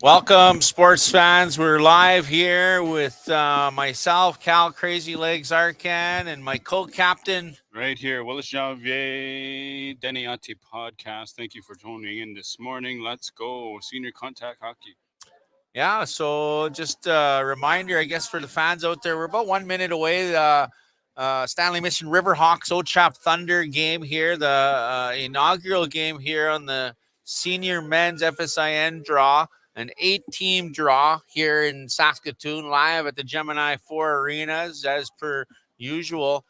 Welcome, sports fans. We're live here with myself, Cal Crazy Legs Arcan, and my co-captain. Right here, Willis Janvier, Deniati podcast. Thank you for tuning in this morning. Let's go. Senior contact hockey. Yeah, so just a reminder, I guess, for the fans out there, we're about 1 minute away. Stanley Mission Riverhawks Ochap Thunder game here, the inaugural game here on the senior men's FSIN draw, an 8-team draw here in Saskatoon, live at the Gemini 4 Arenas, as per usual.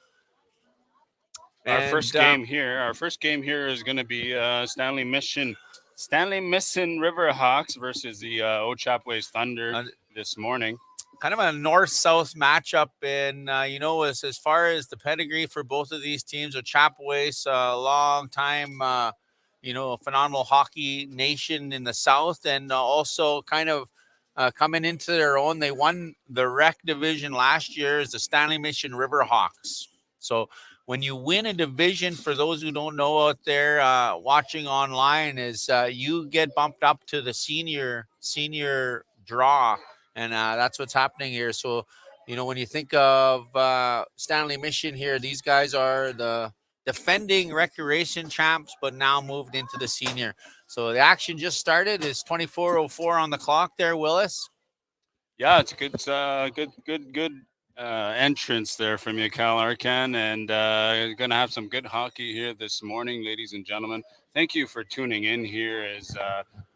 Our And first game here. Our first game here is going to be Stanley Mission Riverhawks versus the Ochapowace Thunder uh, this morning. kind of a north-south matchup, and as far as the pedigree for both of these teams, Ochapowace, a long time, a phenomenal hockey nation in the south, and also kind of coming into their own. They won the rec division last year as the Stanley Mission Riverhawks. So when you win a division, for those who don't know out there watching online, is you get bumped up to the senior draw, and that's what's happening here. So, when you think of Stanley Mission here, these guys are the defending recreation champs, but now moved into the senior. So the action just started. It's 24:04 on the clock there, Willis. Yeah, it's a good entrance there from you, Cal Arcan, and going to have some good hockey here this morning, ladies and gentlemen. Thank you for tuning in here as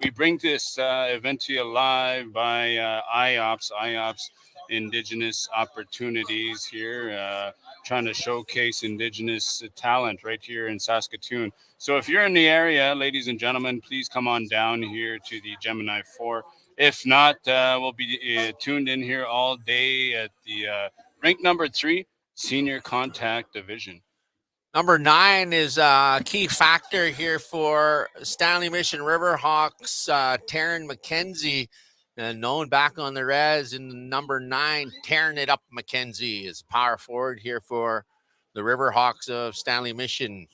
we bring this event to you live by IOPS Indigenous Opportunities here, trying to showcase Indigenous talent right here in Saskatoon. So if you're in the area, ladies and gentlemen, please come on down here to the Gemini 4. If not, we'll be tuned in here all day at the rank number 3 senior contact division. Number 9 is a key factor here for Stanley Mission Riverhawks. Taryn McKenzie, known back on the res in number 9, tearing it up. McKenzie is power forward here for the Riverhawks of Stanley Mission.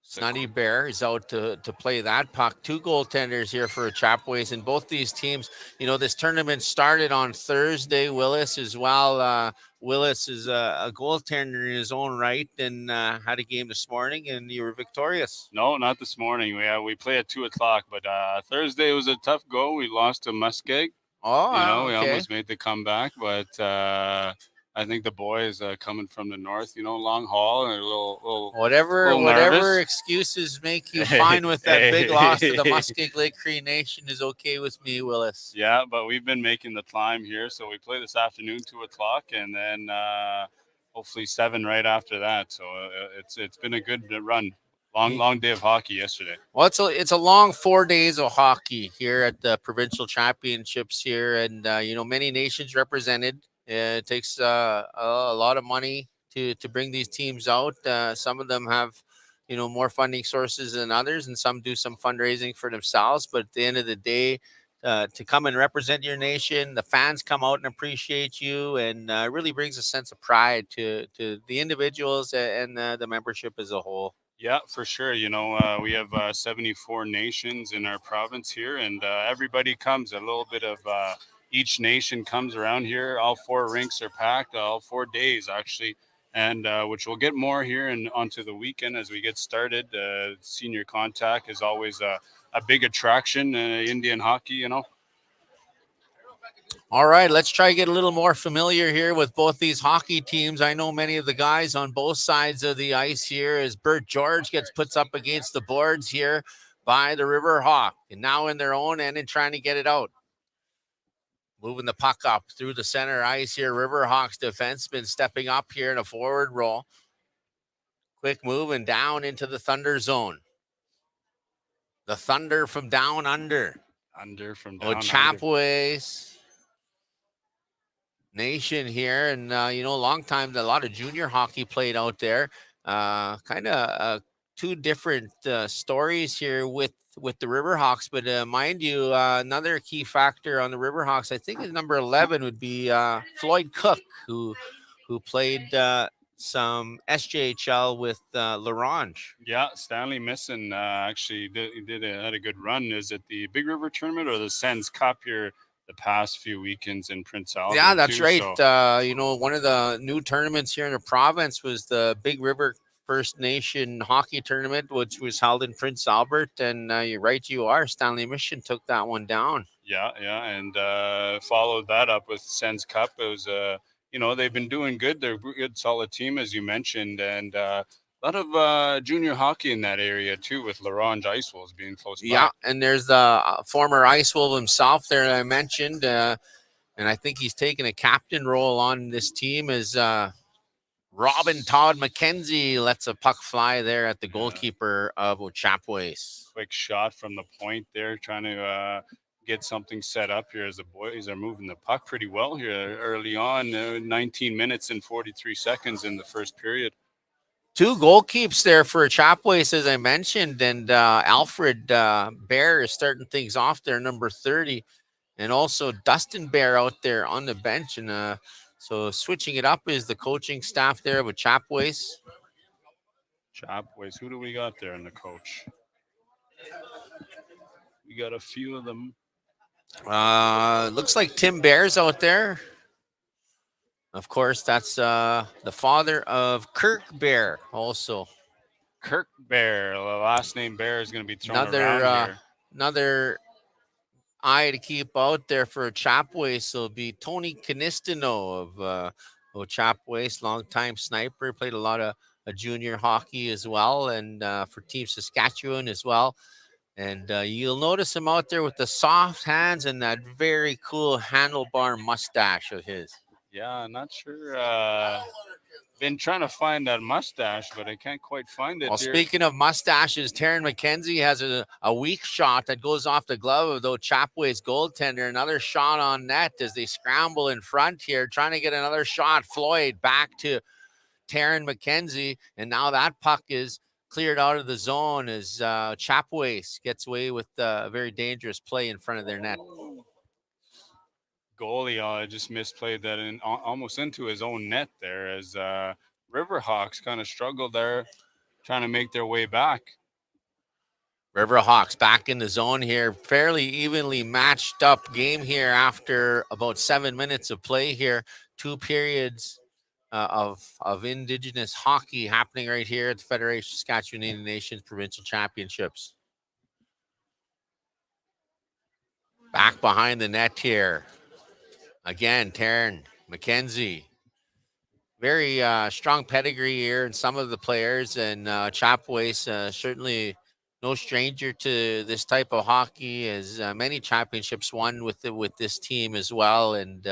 Snuddy Bear is out to play that puck. Two goaltenders here for Ochapowace, and both these teams, this tournament started on Thursday. Willis as well. Willis is a goaltender in his own right, and had a game this morning, and you were victorious. No, not this morning. We play at 2 o'clock, but Thursday was a tough go. We lost to Muskeg. Oh, We okay. almost made the comeback, but I think the boys coming from the north, long haul and a little Whatever nervous. excuses make you fine with that big loss to the Muskeg Lake Cree Nation is okay with me, Willis. Yeah, but we've been making the climb here, so we play this afternoon, 2 o'clock, and then hopefully 7 right after that. So it's been a good run. Long day of hockey yesterday. Well, it's a long 4 days of hockey here at the provincial championships here, and many nations represented. It takes a lot of money to bring these teams out. Some of them have more funding sources than others, and some do some fundraising for themselves. But at the end of the day, to come and represent your nation, the fans come out and appreciate you, and really brings a sense of pride to the individuals and the membership as a whole. Yeah, for sure. We have 74 nations in our province here, and everybody comes. A little bit of each nation comes around here. All 4 rinks are packed, all 4 days actually, and which we'll get more here and onto the weekend as we get started. Senior contact is always a big attraction. Indian hockey. All right, let's try to get a little more familiar here with both these hockey teams. I know many of the guys on both sides of the ice here as Bert George gets puts up against the boards here by the Riverhawk, and now in their own end and trying to get it out. Moving the puck up through the center ice here. Riverhawks defenseman stepping up here in a forward roll. Quick move and down into the Thunder zone. The Thunder from down under. From down Ochapowace Nation here, and a long time, a lot of junior hockey played out there. Kind of two different stories here with the Riverhawks, but mind you, another key factor on the Riverhawks, I think, is number 11 would be Floyd Cook, who played some SJHL with Larange. Yeah, Stanley missing actually had a good run. Is it the Big River tournament or the Sens Cup here the past few weekends in Prince Albert? Yeah, that's too? right. So, You know, one of the new tournaments here in the province was the Big River First Nation hockey tournament, which was held in Prince Albert. And you're right, you are. Stanley Mission took that one down. yeah, and followed that up with Sens Cup. It was they've been doing good. They're a good, solid team, as you mentioned, and a lot of junior hockey in that area too, with Larange Ice Wolves being close by. Yeah, and there's the former Ice Wolf himself there that I mentioned. And I think he's taken a captain role on this team as Robin Todd McKenzie lets a puck fly there at the goalkeeper of Ochapowace. Quick shot from the point there, trying to get something set up here as the boys are moving the puck pretty well here early on. 19 minutes and 43 seconds in the first period. Two goalkeepers there for Ochapowace, as I mentioned, and Alfred Bear is starting things off there, number 30, and also Dustin Bear out there on the bench. And so switching it up is the coaching staff there with Ochapowace. Ochapowace, who do we got there in the coach? We got a few of them. Looks like Tim Bear's out there. Of course, that's the father of Kirk Bear also. Kirk Bear, the last name Bear is going to be thrown around here. Another eye to keep out there for Ochapowace will be Tony Canistino of Ochapowace, longtime sniper, played a lot of junior hockey as well, and for Team Saskatchewan as well. And you'll notice him out there with the soft hands and that very cool handlebar mustache of his. Yeah, I'm not sure. Been trying to find that mustache, but I can't quite find it. Well, here. Speaking of mustaches, Taryn McKenzie has a weak shot that goes off the glove of the Ochapowace goaltender. Another shot on net as they scramble in front here, trying to get another shot. Floyd back to Taryn McKenzie, and now that puck is cleared out of the zone as Ochapowace gets away with a very dangerous play in front of their net. Goalie just misplayed that and almost into his own net there as Riverhawks kind of struggled there, trying to make their way back. Riverhawks back in the zone here. Fairly evenly matched up game here after about 7 minutes of play here. 2 periods of Indigenous hockey happening right here at the Federation of Saskatchewan Indian Nations Provincial Championships. Back behind the net here. Again, Taryn McKenzie. Very strong pedigree here in some of the players, and Ochapowace certainly no stranger to this type of hockey, as many championships won with this team as well. And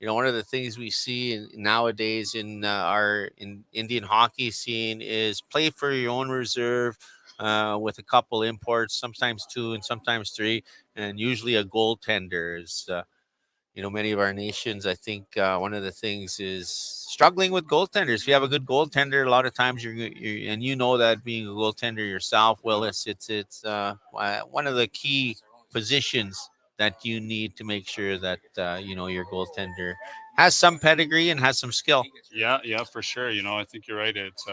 one of the things we see nowadays in our Indian hockey scene is play for your own reserve with a couple imports, sometimes 2 and sometimes 3, and usually a goaltender. Is many of our nations, I think one of the things is struggling with goaltenders. If you have a good goaltender, a lot of times you're and you know that being a goaltender yourself, Willis, it's one of the key positions that you need to make sure that your goaltender has some pedigree and has some skill. Yeah, for sure. I think you're right. It's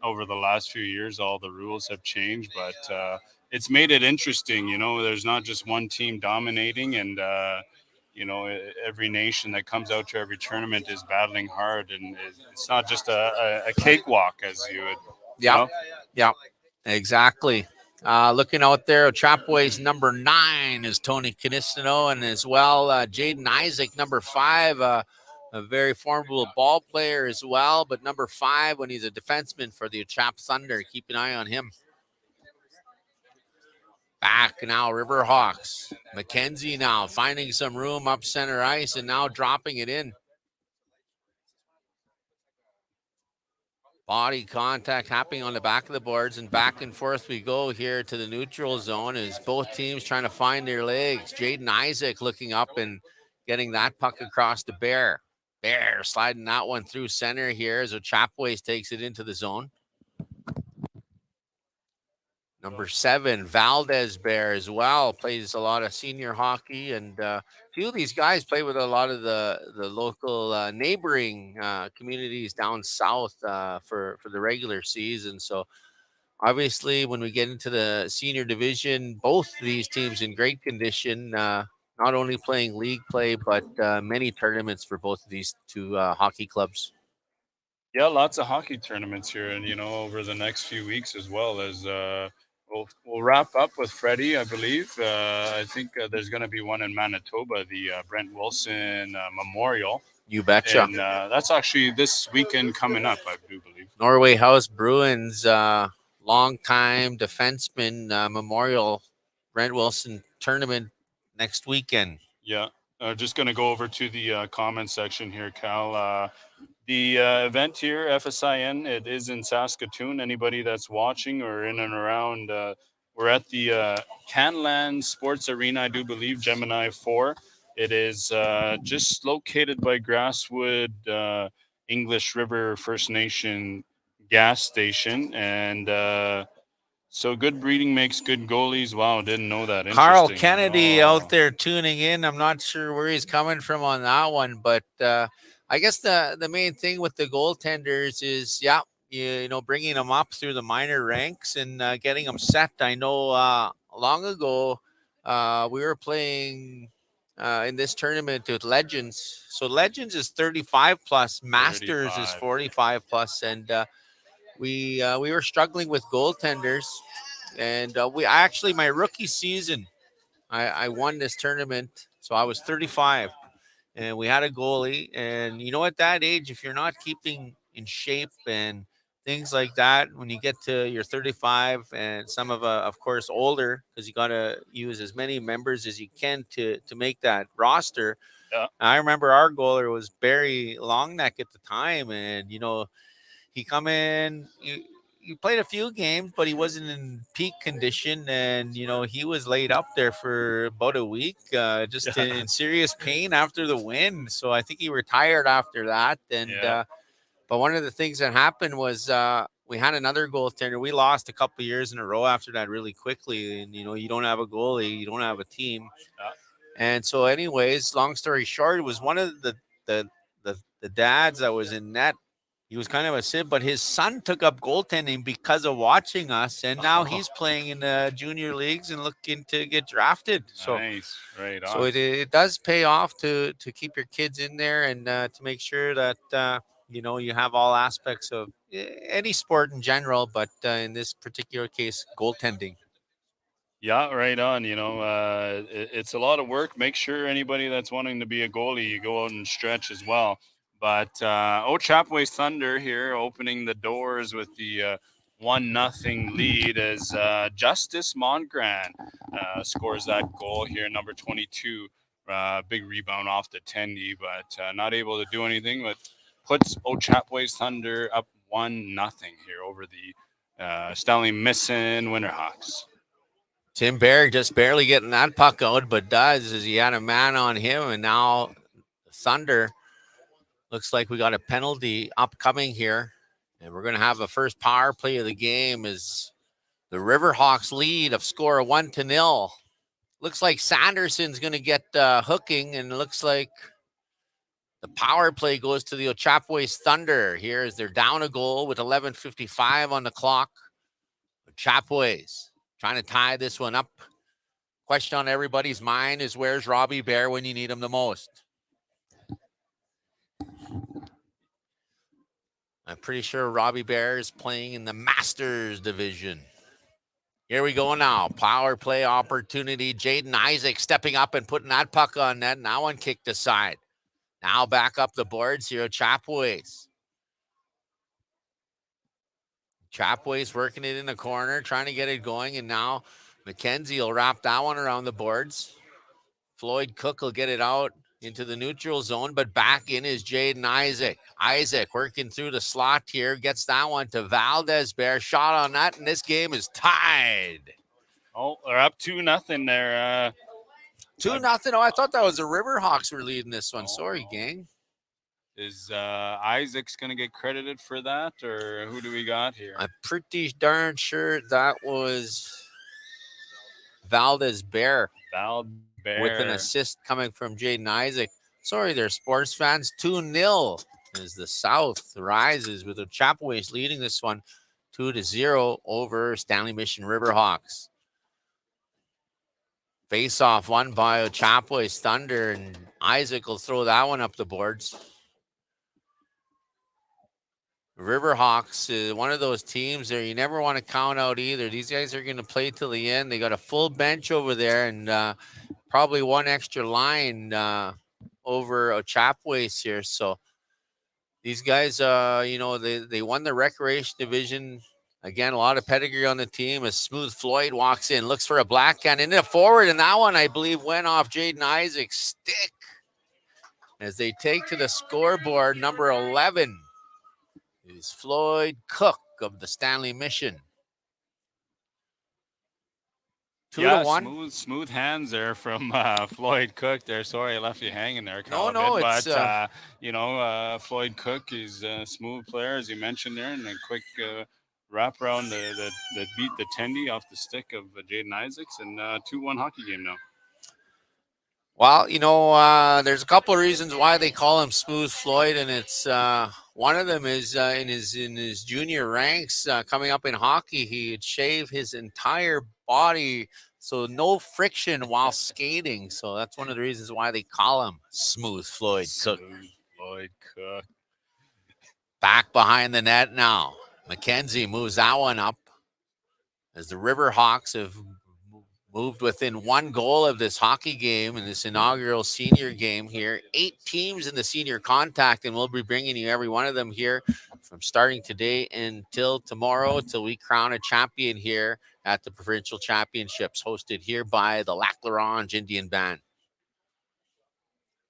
over the last few years, all the rules have changed, but it's made it interesting. There's not just one team dominating, and every nation that comes out to every tournament is battling hard, and it's not just a cakewalk, as you would. Yeah, exactly. Looking out there, Ochapowace number 9 is Tony Canistino, and as well Jaden Isaac, number 5, a very formidable ball player as well, but number 5 when he's a defenseman for the Ochap Thunder. Keep an eye on him. Back now, Riverhawks. McKenzie now finding some room up center ice and now dropping it in. Body contact happening on the back of the boards, and back and forth we go here to the neutral zone as both teams trying to find their legs. Jaden Isaac looking up and getting that puck across to Bear. Bear sliding that one through center here as Ochapowace takes it into the zone. Number 7, Valdez Bear as well, plays a lot of senior hockey, and a few of these guys play with a lot of the local neighboring communities down south for the regular season. So obviously, when we get into the senior division, both these teams in great condition. Not only playing league play, but many tournaments for both of these two hockey clubs. Yeah, lots of hockey tournaments here, and over the next few weeks as well as we'll wrap up with Freddie, I believe. I think there's going to be one in Manitoba, the Brent Wilson Memorial, You betcha. and that's actually this weekend coming up, I do believe. Norway House Bruins, longtime defenseman memorial Brent Wilson tournament next weekend. Yeah, just going to go over to the comment section here, Cal. The event here, FSIN, it is in Saskatoon. Anybody that's watching or in and around, we're at the Canland Sports Arena, I do believe, Gemini 4. It is just located by Grasswood English River First Nation gas station. And so good breeding makes good goalies. Wow, didn't know that. Carl Interesting. Kennedy Oh, out there tuning in. I'm not sure where he's coming from on that one, but I guess the main thing with the goaltenders is, yeah, bringing them up through the minor ranks and getting them set. I know long ago we were playing in this tournament with Legends. So Legends is 35 plus, Masters is 35. 45 plus, and we were struggling with goaltenders. And we actually, my rookie season, I won this tournament. So I was 35 and we had a goalie. And at that age, if you're not keeping in shape and things like that, when you get to your 35 and some of course, older, because you got to use as many members as you can to make that roster. Yeah. I remember our goalie was Barry Longneck at the time. And, he come in, he played a few games, but he wasn't in peak condition, and he was laid up there for about a week, just in serious pain after the win. So I think he retired after that. And Yeah. but one of the things that happened was we had another goaltender. We lost a couple of years in a row after that really quickly, and you don't have a goalie, you don't have a team. And so, anyways, long story short, it was one of the dads that was in net. He was kind of a sib, but his son took up goaltending because of watching us, and now he's playing in the junior leagues and looking to get drafted. So, Nice, right on. so it does pay off to keep your kids in there and to make sure that you have all aspects of any sport in general, but in this particular case, goaltending. Yeah, right on. It's a lot of work. Make sure anybody that's wanting to be a goalie, you go out and stretch as well. But Ochapowace Thunder here opening the doors with the 1-0 lead as Justice Montgrand scores that goal here, number 22. Big rebound off the tendy, but not able to do anything. But puts Ochapowace Thunder up 1-0 here over the Stanley missing Winterhawks. Tim Berg just barely getting that puck out, but does as he had a man on him, and now Thunder looks like we got a penalty upcoming here, and we're going to have a first power play of the game as the Riverhawks lead of score 1-0. Looks like Sanderson's going to get hooking, and it looks like the power play goes to the Ochapowace Thunder. Here is they're down a goal with 11:55 on the clock. Ochapowace trying to tie this one up. Question on everybody's mind is, where's Robbie Bear when you need him the most? I'm pretty sure Robbie Bear is playing in the Masters division. Here we go now. Power play opportunity. Jaden Isaac stepping up and putting that puck on net. Now one kicked aside. Now back up the boards here. Ochapowace. Ochapowace working it in the corner, trying to get it going. And now McKenzie will wrap that one around the boards. Floyd Cook will get it out into the neutral zone, but back in is Jaden Isaac. Isaac working through the slot here, gets that one to Valdez Bear. Shot on that, and this game is tied. Oh, they're up 2-0 there. 2-0. Oh, I thought that was the Riverhawks were leading this one. Sorry, gang. Is Isaac's going to get credited for that, or who do we got here? I'm pretty darn sure that was Valdez Bear Val with an Bear. assist coming from Jaden Isaac. Sorry there, sports fans. 2-0 as the South rises with Ochapowace leading this one 2-0 over Stanley Mission Riverhawks. Face off won by Ochapowace Thunder, and Isaac will throw that one up the boards. Riverhawks is one of those teams there you never want to count out either. These guys are going to play till the end. They got a full bench over there and probably one extra line over Ochapowace here. So these guys, they won the recreation division. Again, a lot of pedigree on the team. As Smooth Floyd walks in, looks for a black can, and then a forward, and that one, I believe, went off Jaden Isaac's stick. As they take to the scoreboard, number 11 is Floyd Cook of the Stanley Mission. 2-1. Smooth hands there from Floyd Cook there. Sorry, I left you hanging there. But Floyd Cook is a smooth player, as you mentioned there, and a quick wrap around that beat the tendy off the stick of Jaden Isaacs, and 2-1 hockey game now. Well, there's a couple of reasons why they call him Smooth Floyd, and it's one of them is in his junior ranks coming up in hockey, he'd shave his entire body so no friction while skating. So that's one of the reasons why they call him Smooth Floyd Cook. Smooth Floyd Cook. Back behind the net now. McKenzie moves that one up as the Riverhawks have moved within one goal of this hockey game in this inaugural senior game here. 8 teams in the senior contact, and we'll be bringing you every one of them here from starting today until tomorrow, till we crown a champion here at the Provincial Championships, hosted here by the Lac La Ronge Indian Band.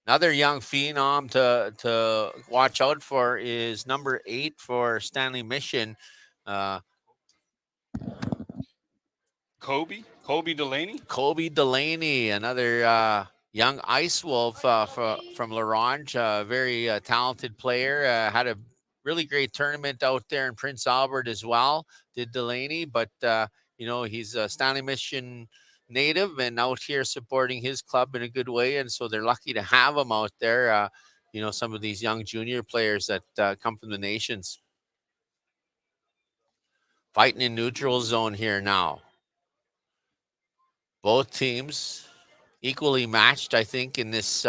Another young phenom to watch out for is number 8 for Stanley Mission. Kobe Delaney. Kobe Delaney, another young ice wolf from La Ronge, very talented player. Had a really great tournament out there in Prince Albert as well, did Delaney. But, he's a Stanley Mission native and out here supporting his club in a good way. And so they're lucky to have him out there. Some of these young junior players that come from the nations. Fighting in neutral zone here now. Both teams equally matched, I think, in this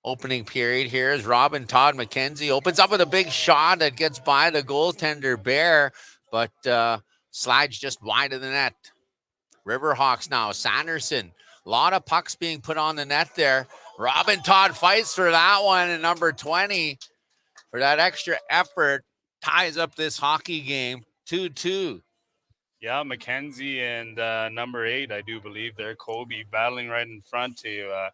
opening period here as Robin Todd McKenzie opens up with a big shot that gets by the goaltender Bear, but slides just wide of the net. Riverhawks now, Sanderson. A lot of pucks being put on the net there. Robin Todd fights for that one, and number 20, for that extra effort, ties up this hockey game 2-2. Yeah, McKenzie and number 8, I do believe there, Kobe, battling right in front to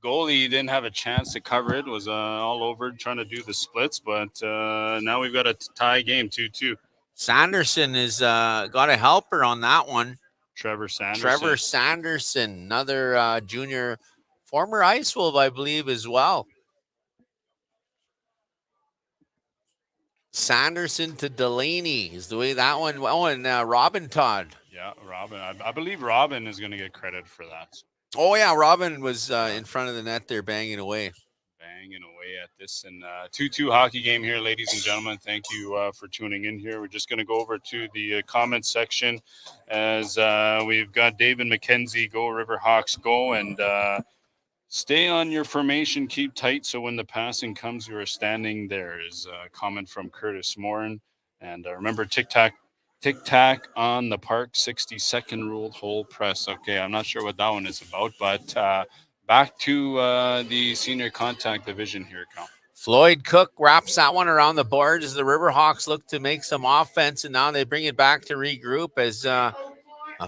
goalie. Didn't have a chance to cover it, was all over trying to do the splits, but now we've got a tie game, 2-2. Sanderson has got a helper on that one. Trevor Sanderson, another junior, former Ice Wolf, I believe, as well. Sanderson to Delaney is the way that one. Oh, and Robin Todd. Yeah, Robin. I believe Robin is going to get credit for that. Oh, yeah, Robin was in front of the net there banging away. At this. And 2-2 hockey game here, ladies and gentlemen. Thank you for tuning in here. We're just going to go over to the comment section as we've got David McKenzie, go Riverhawks, go, and stay on your formation, keep tight, so when the passing comes, you are standing there, is a comment from Curtis Morin. And remember, tic-tac on the park, 60-second rule, whole press. Okay, I'm not sure what that one is about, but back to the senior contact division here, Cal. Floyd Cook wraps that one around the boards as the Riverhawks look to make some offense, and now they bring it back to regroup as a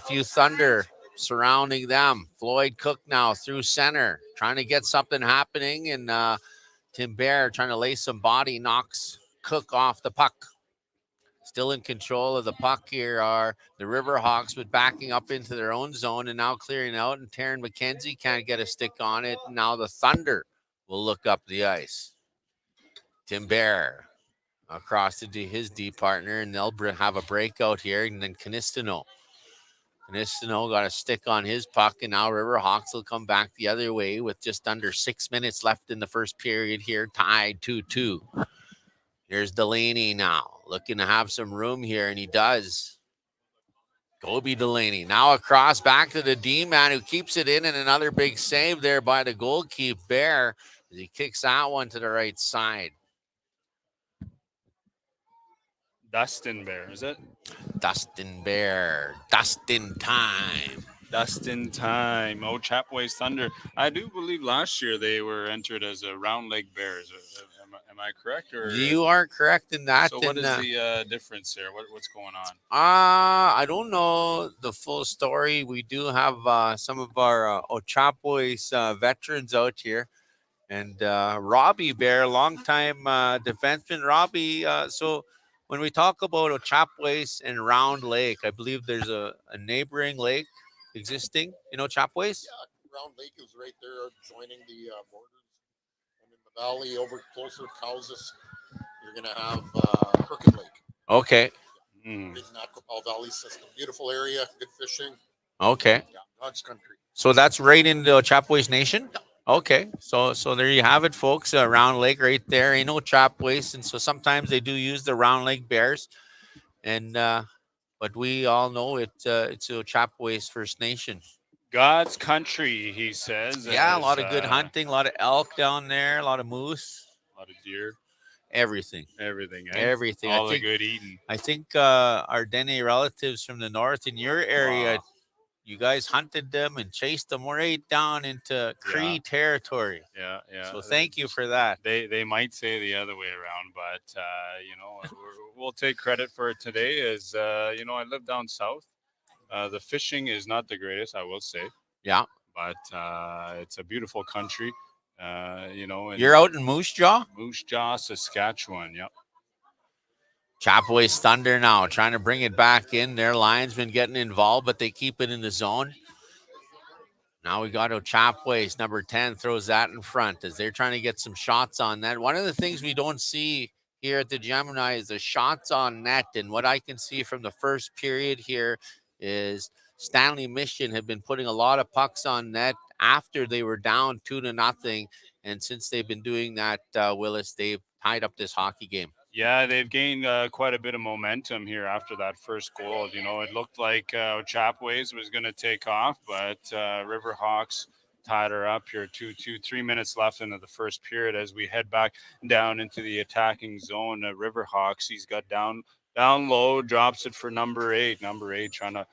few Thunder surrounding them. Floyd Cook now through center, trying to get something happening, and Tim Bear trying to lay some body, knocks Cook off the puck. Still in control of the puck here are the Riverhawks, but backing up into their own zone and now clearing out, and Taryn McKenzie can't get a stick on it. And now the Thunder will look up the ice. Tim Bear across to his D partner, and they'll have a breakout here. And then Canistino got a stick on his puck, and now Riverhawks will come back the other way with just under 6 minutes left in the first period here, tied 2-2. Here's Delaney now, looking to have some room here, and he does. Gobi Delaney now across back to the D-man who keeps it in, and another big save there by the goalkeeper Bear as he kicks that one to the right side. Dustin Bear, is it? Dustin Bear, Dustin time. Dustin time. Ochapowace Thunder. I do believe last year they were entered as a Round Lake Bears. Am I correct? Or you are correct in that. So what is the difference there? What's going on? I don't know the full story. We do have some of our Ochapowace veterans out here. And Robbie Bear, longtime defenseman. Robbie, so when we talk about Ochapowace and Round Lake, I believe there's a neighboring lake existing in Ochapowace. Yeah, Round Lake is right there joining the borders. And in the valley over closer to Kausas, you're going to have Crooked Lake. Okay. Big Ochapowace Valley system. Beautiful area, good fishing. Okay. Yeah, God's country. So that's right in the Ochapowace Nation? Yeah. Okay, so there you have it, folks. Round Lake right there, ain't no Ochapowace, and so sometimes they do use the Round Lake Bears, and but we all know it's Ochapowace First Nation. God's country, he says. Yeah, a lot of good hunting, a lot of elk down there, a lot of moose, a lot of deer, everything. Everything. All the good eating. I think our Dene relatives from the north in your area. Wow. You guys hunted them and chased them right down into Cree territory. Yeah. So thank you for that. They might say the other way around, but we'll take credit for it today. As I live down south. The fishing is not the greatest, I will say. Yeah. But it's a beautiful country. You're out in Moose Jaw, Saskatchewan. Yep. Ochapowace Thunder now trying to bring it back in. Their linesmen getting involved, but they keep it in the zone. Now we got Ochapowace, number 10, throws that in front as they're trying to get some shots on net. One of the things we don't see here at the Gemini is the shots on net. And what I can see from the first period here is Stanley Mission have been putting a lot of pucks on net after they were down 2-0. And since they've been doing that, Willis, they've tied up this hockey game. Yeah, they've gained quite a bit of momentum here after that first goal. It looked like Ochapowace was going to take off, but Riverhawks tied her up here. 2-2, 3 minutes left into the first period as we head back down into the attacking zone. Riverhawks, he's got down low, drops it for number 8. Number 8 trying to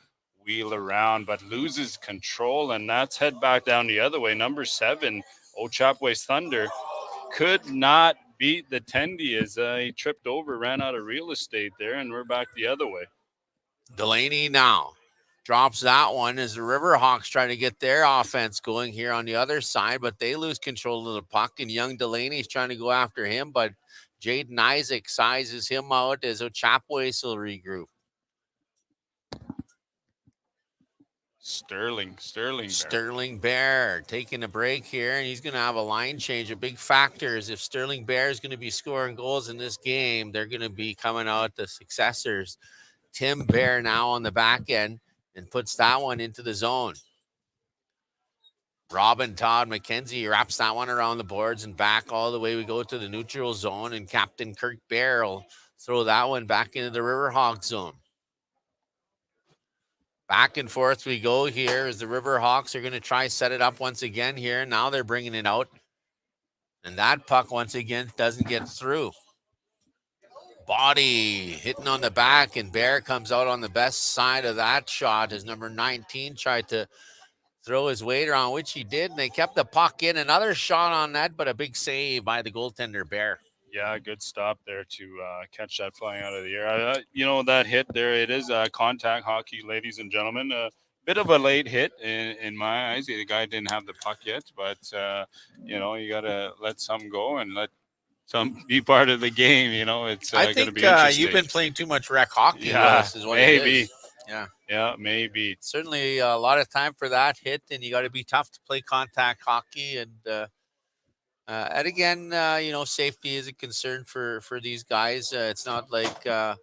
wheel around, but loses control, and that's head back down the other way. Number 7, Ochapowace Thunder, could not beat the Tendy as he tripped over, ran out of real estate there, and we're back the other way. Delaney now drops that one as the Riverhawks try to get their offense going here on the other side, but they lose control of the puck, and young Delaney's trying to go after him, but Jaden Isaac sizes him out as Ochapowace will regroup. Sterling Bear taking a break here, and he's going to have a line change. A big factor is if Sterling Bear is going to be scoring goals in this game, they're going to be coming out the successors. Tim Bear now on the back end and puts that one into the zone. Robin Todd McKenzie wraps that one around the boards and back all the way. We go to the neutral zone, and Captain Kirk Bear will throw that one back into the Riverhawks zone. Back and forth we go here as the Riverhawks are going to try set it up once again here. Now they're bringing it out. And that puck once again doesn't get through. Body hitting on the back, and Bear comes out on the best side of that shot as number 19 tried to throw his weight around, which he did, and they kept the puck in. Another shot on that, but a big save by the goaltender, Bear. Yeah, good stop there to catch that flying out of the air. That hit there, it is contact hockey, ladies and gentlemen. A bit of a late hit in my eyes. The guy didn't have the puck yet, but, you got to let some go and let some be part of the game. It's going to be interesting. You've been playing too much rec hockey. Yeah, is what maybe. It is. Yeah, maybe. Certainly a lot of time for that hit, and you got to be tough to play contact hockey. And And again, safety is a concern for these guys. It's not like a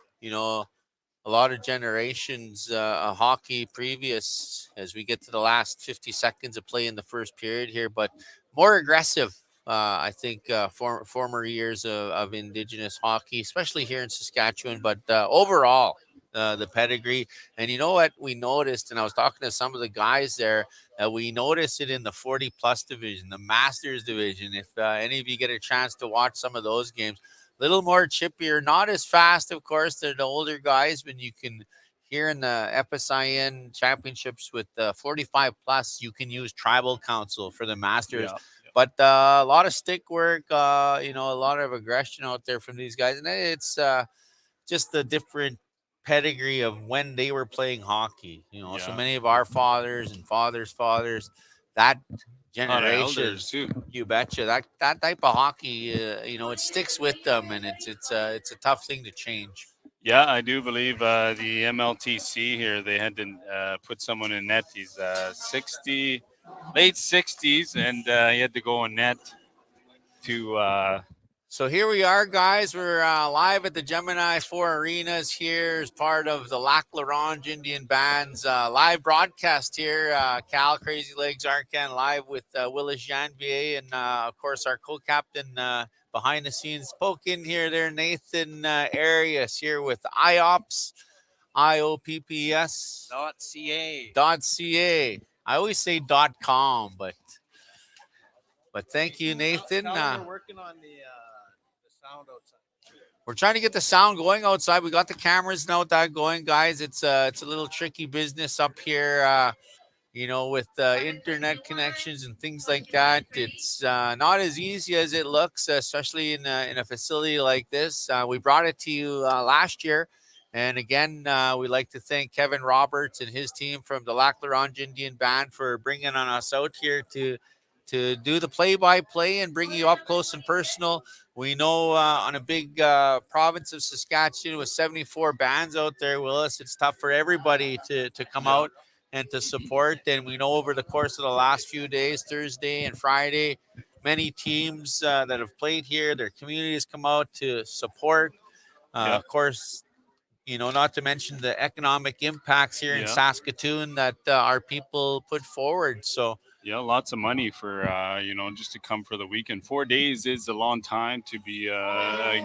lot of generations of hockey previous as we get to the last 50 seconds of play in the first period here, but more aggressive. I think former years of Indigenous hockey, especially here in Saskatchewan, but overall, the pedigree. And you know what we noticed, and I was talking to some of the guys there, we noticed it in the 40 plus division, the Masters division. If any of you get a chance to watch some of those games, little more chippier, not as fast, of course. They're the older guys, but you can hear in the FSIN championships with 45 plus, you can use tribal council for the Masters. Yeah. But a lot of stick work, a lot of aggression out there from these guys. And it's just the different pedigree of when they were playing hockey. So many of our fathers and fathers' fathers, that generation, elders too. you betcha. That type of hockey, it sticks with them, and it's a tough thing to change. Yeah, I do believe the MLTC here, they had to put someone in net. He's 60, late 60s, and he had to go in net to. So here we are, guys. We're live at the Gemini 4 Arenas here as part of the Lac La Ronge Indian Band's live broadcast here. Cal, Crazy Legs, Arcan, live with Willis Janvier and, of course, our co-captain behind the scenes. Poke in here there, Nathan Arias here with IOPS, IOPPS. .ca. I always say .com, but thank you, Nathan. We're working on the sound outside. We're trying to get the sound going outside. We got the cameras now that going, guys. It's a little tricky business up here, with internet connections and things like that. It's not as easy as it looks, especially in a facility like this. We brought it to you last year. And again, we'd like to thank Kevin Roberts and his team from the Lac La Ronge Indian Band for bringing on us out here to do the play-by-play and bring you up close and personal. We know on a big province of Saskatchewan with 74 bands out there, Willis, it's tough for everybody to come out and to support. And we know over the course of the last few days, Thursday and Friday, many teams that have played here, their communities come out to support. Of course, not to mention the economic impacts here in Saskatoon that our people put forward. So, yeah, lots of money for, just to come for the weekend. 4 days is a long time to be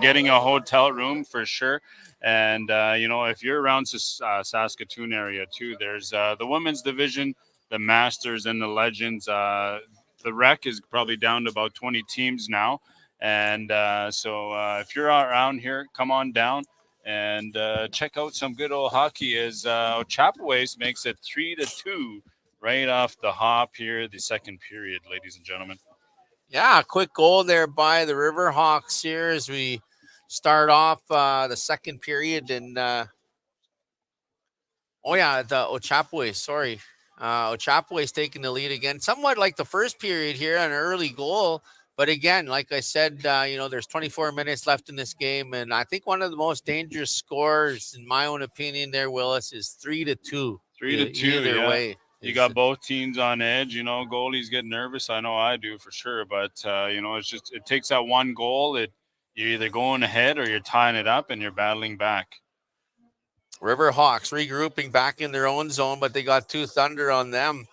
getting a hotel room for sure. And, if you're around Saskatoon area too, there's the women's division, the Masters and the Legends. The rec is probably down to about 20 teams now. And so if you're around here, come on down and check out some good old hockey as Ochapowace makes it 3-2 right off the hop here, the second period, ladies and gentlemen. Yeah, a quick goal there by the Riverhawks here as we start off the second period. And, the Ochapowace, sorry. Ochapowace taking the lead again, somewhat like the first period here, an early goal. But again, like I said, there's 24 minutes left in this game. And I think one of the most dangerous scores, in my own opinion there, Willis, is 3-2. 3-2, either way. You got both teams on edge. Goalies get nervous. I know I do for sure. But, it's just it takes that one goal. You're either going ahead or you're tying it up and you're battling back. Riverhawks regrouping back in their own zone, but they got two Thunder on them.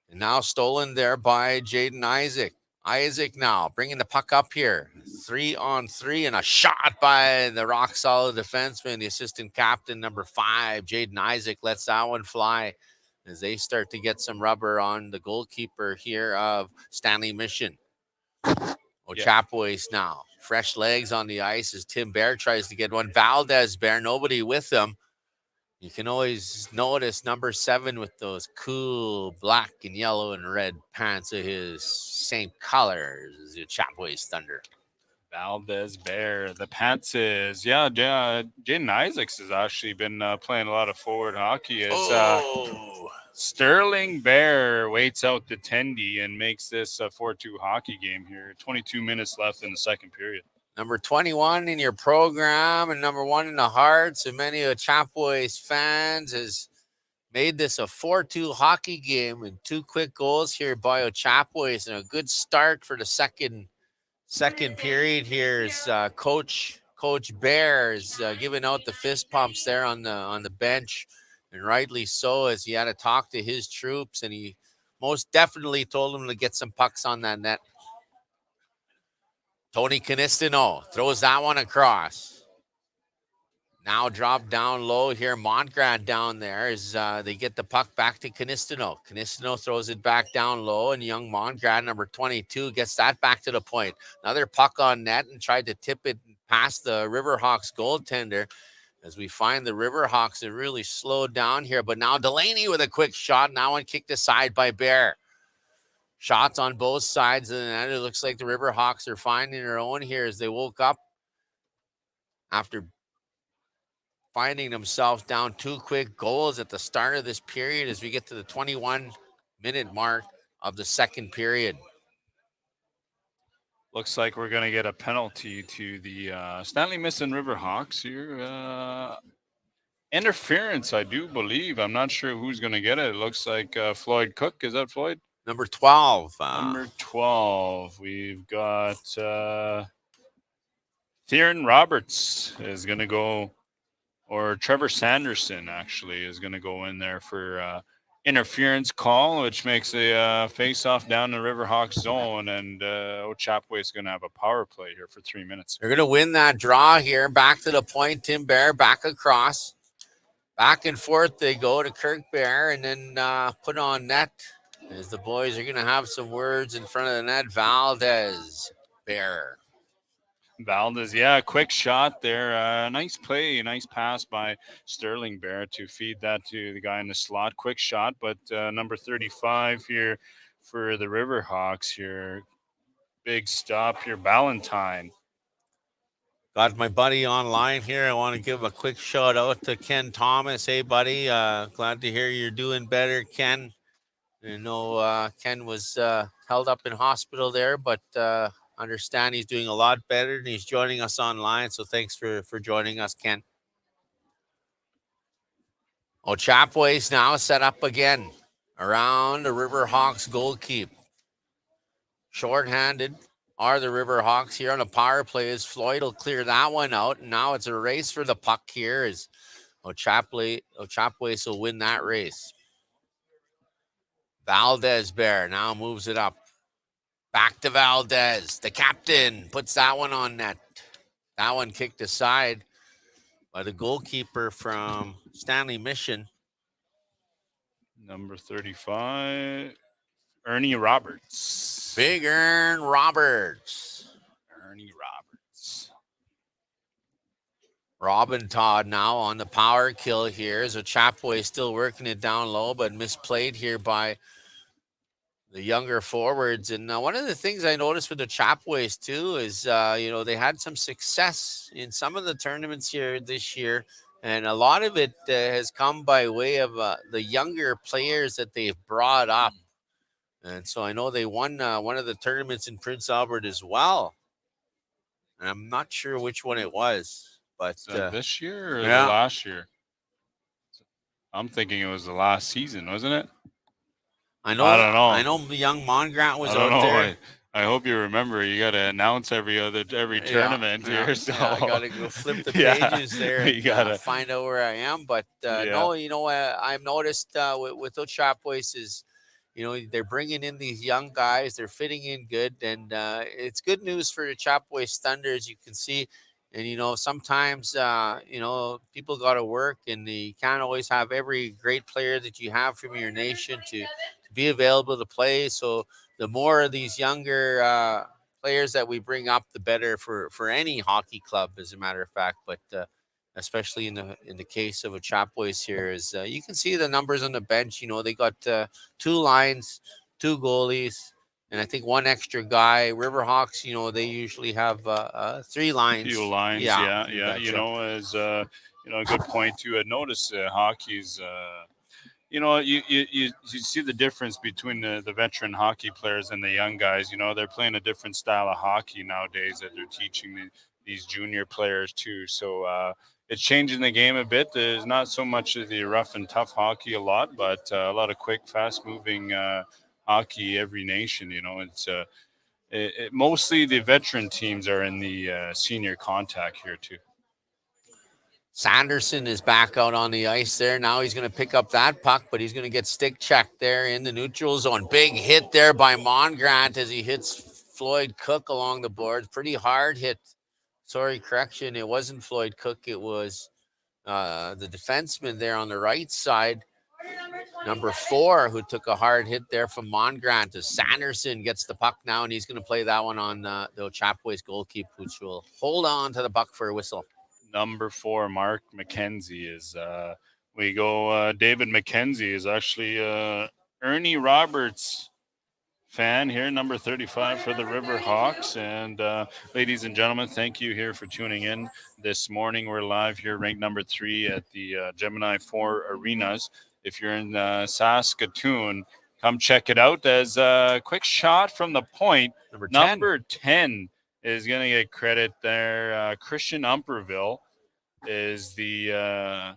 And now stolen there by Jaden Isaac. Isaac now bringing the puck up here. 3-on-3 and a shot by the rock-solid defenseman, the assistant captain, number 5, Jaden Isaac, lets that one fly as they start to get some rubber on the goalkeeper here of Stanley Mission. Ochapowace now. Fresh legs on the ice as Tim Bear tries to get one. Valdez Bear, nobody with him. You can always notice number 7 with those cool black and yellow and red pants of his same colors as the Ochapowace Thunder. Valdez Bear, the pants is, Jaden Isaacs has actually been playing a lot of forward hockey. Sterling Bear waits out the Tendy and makes this a 4-2 hockey game here. 22 minutes left in the second period. Number 21 in your program and number 1 in the hearts of many Ochapowace fans has made this a 4-2 hockey game, and 2 quick goals here by Ochapowace, and a good start for the second period here is Coach Bear is giving out the fist pumps there on the bench, and rightly so, as he had to talk to his troops, and he most definitely told them to get some pucks on that net. Tony Canistino throws that one across. Now drop down low here. Montgrad down there as they get the puck back to Canistino. Canistino throws it back down low, and young Montgrad, number 22, gets that back to the point. Another puck on net and tried to tip it past the Riverhawks goaltender. As we find the Riverhawks are really slowed down here. But now Delaney with a quick shot. Now one kicked aside by Bear. Shots on both sides of the net. It looks like the Riverhawks are finding their own here as they woke up after finding themselves down 2 quick goals at the start of this period as we get to the 21-minute mark of the second period. Looks like we're going to get a penalty to the Stanley missing Riverhawks here. Interference, I do believe. I'm not sure who's going to get it. It looks like Floyd Cook. Is that Floyd? Number 12. Number 12. We've got Theron Roberts is going to go, or Trevor Sanderson actually is going to go in there for interference call, which makes a face-off down the Riverhawks zone, and Ochapowace is going to have a power play here for 3 minutes. They're going to win that draw here. Back to the point, Tim Bear back across. Back and forth they go to Kirk Bear, and then put on net as the boys are going to have some words in front of the net. Valdez, Bear. Valdez, yeah, quick shot there. Nice play, nice pass by Sterling Bear to feed that to the guy in the slot. Quick shot, but number 35 here for the Riverhawks here. Big stop here, Ballantyne. Got my buddy online here. I want to give a quick shout out to Ken Thomas. Hey, buddy. Glad to hear you're doing better, Ken. I know Ken was held up in hospital there, but understand he's doing a lot better, and he's joining us online. So thanks for joining us, Ken. Ochapowace now set up again around the Riverhawks goalkeep. Shorthanded are the Riverhawks here on a power play as Floyd will clear that one out. And now it's a race for the puck here as Ochapowace will win that race. Valdez Bear now moves it up. Back to Valdez. The captain puts that one on net. That one kicked aside by the goalkeeper from Stanley Mission. Number 35, Ernie Roberts. Big Ern Roberts. Ernie Roberts. Robin Todd now on the power kill here as Ochapowace still working it down low, but misplayed here by the younger forwards. And one of the things I noticed with the Ochapowace too is, they had some success in some of the tournaments here this year. And a lot of it has come by way of the younger players that they've brought up. And so I know they won one of the tournaments in Prince Albert as well. And I'm not sure which one it was. But this year or yeah. the last year? I'm thinking it was the last season, wasn't it? I don't know. I know young Mongrant was out there. I hope you remember. You got to announce every tournament here. So I got to go flip the pages there. You got to find out where I am. But no, I've noticed with Ochapowace is, they're bringing in these young guys. They're fitting in good, and it's good news for the Ochapowace Thunder, as you can see. And sometimes people got to work, and you can't always have every great player that you have from your nation to be available to play. So the more of these younger players that we bring up, the better for any hockey club, as a matter of fact. But especially in the case of Ochapowace here, is you can see the numbers on the bench. They got 2 lines, 2 goalies, and I think 1 extra guy. Riverhawks, they usually have 3 lines. Few lines, yeah. As a good point too. I noticed hockey's. You see the difference between the veteran hockey players and the young guys. They're playing a different style of hockey nowadays that they're teaching these junior players too. So it's changing the game a bit. There's not so much of the rough and tough hockey a lot, but a lot of quick, fast-moving hockey every nation. It's mostly the veteran teams are in the senior contact here too. Sanderson is back out on the ice there. Now he's going to pick up that puck, but he's going to get stick checked there in the neutral zone. Big hit there by Mongrant as he hits Floyd Cook along the boards. Pretty hard hit. Sorry, correction. It wasn't Floyd Cook. It was the defenseman there on the right side, number 4, who took a hard hit there from Mongrant as Sanderson gets the puck now, and he's going to play that one on the Ochapowace goalkeeper, which will hold on to the puck for a whistle. Number 4, Mark McKenzie is David McKenzie is actually Ernie Roberts fan here, number 35 for the Riverhawks. And ladies and gentlemen, thank you here for tuning in this morning. We're live here, ranked number 3 at the Gemini 4 Arenas. If you're in Saskatoon, come check it out. As a quick shot from the point, number 10 is going to get credit there. Christian Umperville is the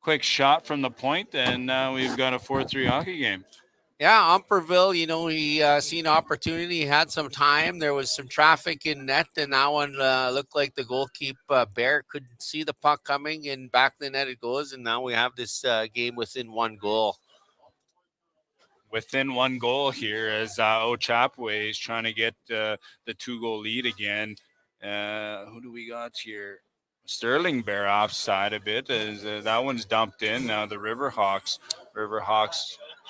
quick shot from the point, and now we've got a 4-3 hockey game. Yeah, Umperville, he seen opportunity. He had some time. There was some traffic in net, and that one looked like the goalkeeper, Bear, couldn't see the puck coming, and back the net it goes, and now we have this game within 1 goal. Within 1 goal here as Ochapowace is trying to get the 2-goal lead again. Who do we got here? Sterling Bear offside a bit as that one's dumped in. Now the Riverhawks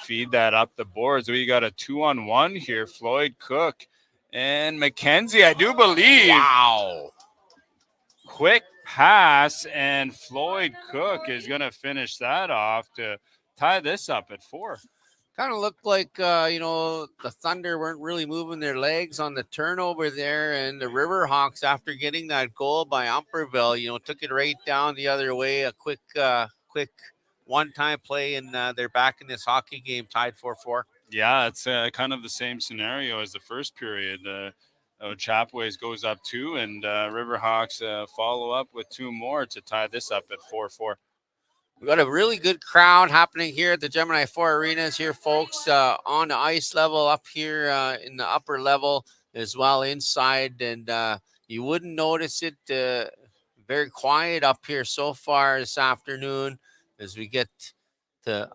feed that up the boards. We got a 2-on-1 here. Floyd Cook and McKenzie, I do believe. Wow. Quick pass, and Floyd Cook is going to finish that off to tie this up at 4. Kind of looked like, the Thunder weren't really moving their legs on the turnover there. And the Riverhawks, after getting that goal by Umperville, took it right down the other way. A quick one-time play, and they're back in this hockey game, tied 4-4. Yeah, it's kind of the same scenario as the first period. Ochapowace goes up 2, and Riverhawks follow up with 2 more to tie this up at 4-4. We've got a really good crowd happening here at the Gemini 4 Arenas here, folks, on the ice level up here in the upper level as well inside. And you wouldn't notice it. Very quiet up here so far this afternoon as we get to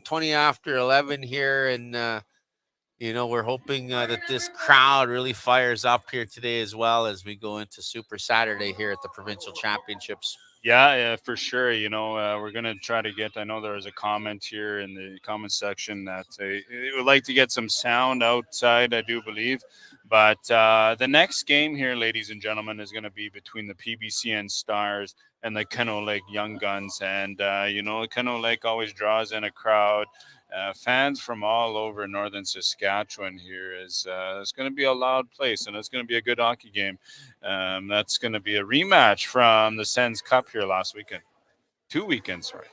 20 after 11 here. And, we're hoping that this crowd really fires up here today as well as we go into Super Saturday here at the Provincial Championships. Yeah, for sure. We're going to try to get, I know there was a comment here in the comment section that they would like to get some sound outside, I do believe. But the next game here, ladies and gentlemen, is going to be between the PBCN Stars and the Kennel Lake Young Guns. And, Kennel Lake always draws in a crowd. Fans from all over northern Saskatchewan here is it's going to be a loud place, and it's going to be a good hockey game. That's going to be a rematch from the Sens Cup here last weekend. 2 weekends, sorry.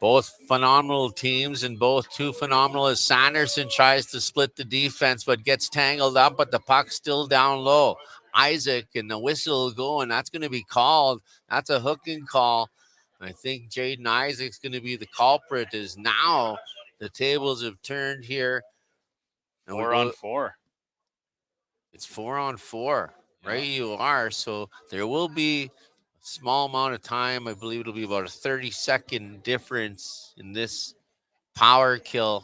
Both phenomenal teams, and both too phenomenal as Sanderson tries to split the defense but gets tangled up, but the puck's still down low. Isaac, and the whistle will go, and that's going to be called. That's a hooking call. I think Jaden Isaac's going to be the culprit, as now the tables have turned here. 4-on-4. It's 4-on-4. Right, you are. So there will be a small amount of time. I believe it'll be about a 30-second difference in this power kill.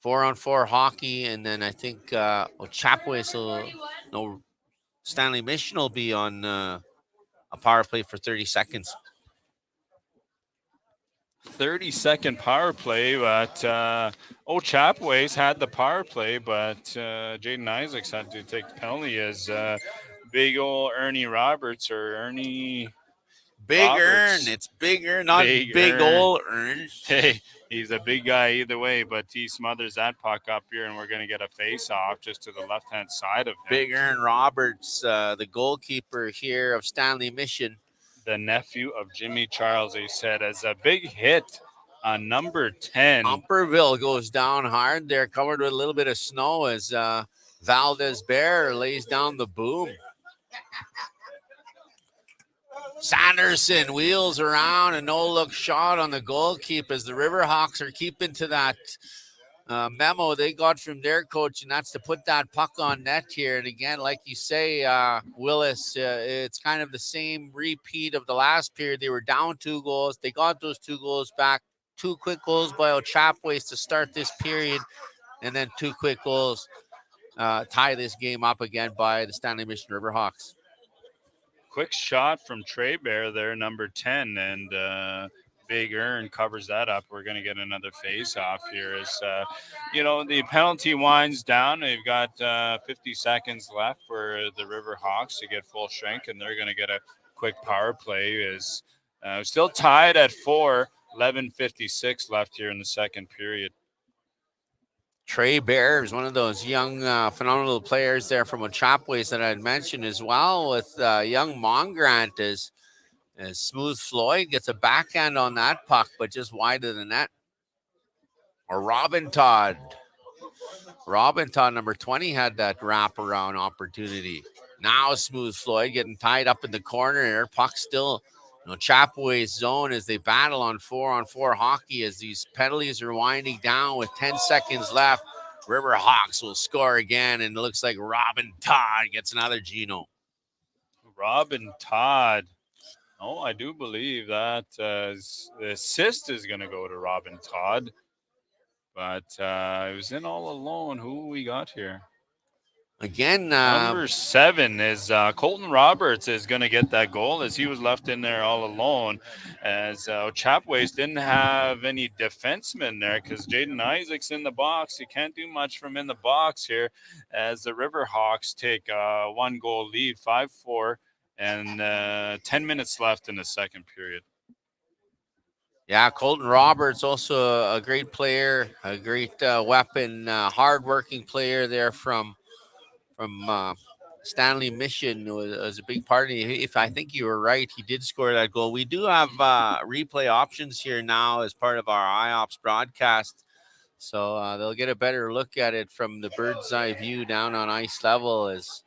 4-on-4 hockey, and then I think Ochapowace Stanley Mission will be on a power play for 30 seconds. 30-second power play, but Ochapowace had the power play, but Jaden Isaacs had to take the penalty as big old Ernie Roberts or Ernie Big Roberts. Ern. It's Big Ern, not big Ern. old Ern. Hey, he's a big guy either way, but he smothers that puck up here, and we're going to get a face-off just to the left-hand side of him. Big Ern Roberts, the goalkeeper here of Stanley Mission. The nephew of Jimmy Charles, he said, as a big hit on number 10. Umperville goes down hard there, covered with a little bit of snow as Valdez Bear lays down the boom. Sanderson wheels around, a no-look shot on the goalkeeper as the Riverhawks are keeping to that memo they got from their coach, and that's to put that puck on net here. And again, like you say, Willis, it's kind of the same repeat of the last period. They were down 2 goals. They got those 2 goals back. 2 quick goals by Ochapowace to start this period, and then 2 quick goals tie this game up again by the Stanley Mission Riverhawks. Quick shot from Trey Bear there, number 10, and Big Earn covers that up. We're going to get another face-off here as, the penalty winds down. They've got 50 seconds left for the Riverhawks to get full strength, and they're going to get a quick power play. Is still tied at 4, 11:56 left here in the second period. Trey Bear is one of those young, phenomenal players there from Ochapowace that I had mentioned as well, with young Mongrant as Smooth Floyd gets a backhand on that puck, but just wide of the net. Or Robin Todd, number 20, had that wraparound opportunity. Now Smooth Floyd getting tied up in the corner here. Puck still Ochapowace zone as they battle on 4-on-4 hockey as these penalties are winding down with 10 seconds left. Riverhawks will score again, and it looks like Robin Todd gets another Gino. Robin Todd. Oh, I do believe that the assist is going to go to Robin Todd. But it was in all alone. Who we got here? Again, number 7 is Colton Roberts is going to get that goal as he was left in there all alone. As Ochapowace didn't have any defensemen there because Jaden Isaac's in the box. You can't do much from in the box here as the Riverhawks take a 1-goal lead, 5-4, and 10 minutes left in the second period. Yeah, Colton Roberts, also a great player, a great weapon, hardworking player there from Stanley Mission was a big part of it. If I think you were right, he did score that goal. We do have replay options here now as part of our IOPS broadcast. So they'll get a better look at it from the bird's eye view down on ice level as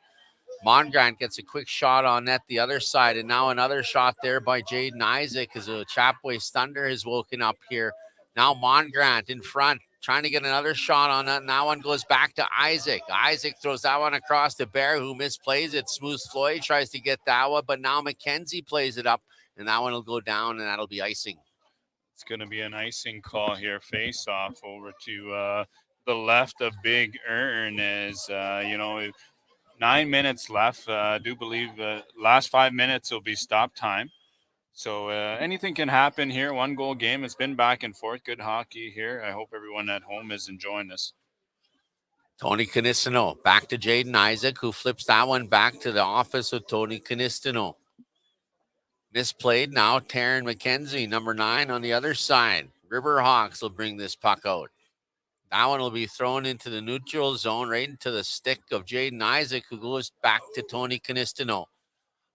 Mongrant gets a quick shot on net the other side. And now another shot there by Jaden Isaac as Ochapowace Thunder has woken up here. Now Mongrant in front, trying to get another shot on that. And that one goes back to Isaac. Isaac throws that one across to Bear, who misplays it. Smooth Floyd tries to get that one, but now McKenzie plays it up, and that one will go down, and that'll be icing. It's going to be an icing call here. Face off over to the left of Big Earn as, 9 minutes left. I do believe the last 5 minutes will be stop time. So anything can happen here. 1-goal game. It's been back and forth. Good hockey here. I hope everyone at home is enjoying this. Tony Canistano back to Jaden Isaac, who flips that one back to the office of Tony Canistano. Misplayed now. Taryn McKenzie, number 9 on the other side. Riverhawks will bring this puck out. That one will be thrown into the neutral zone, right into the stick of Jaden Isaac, who goes back to Tony Canistano.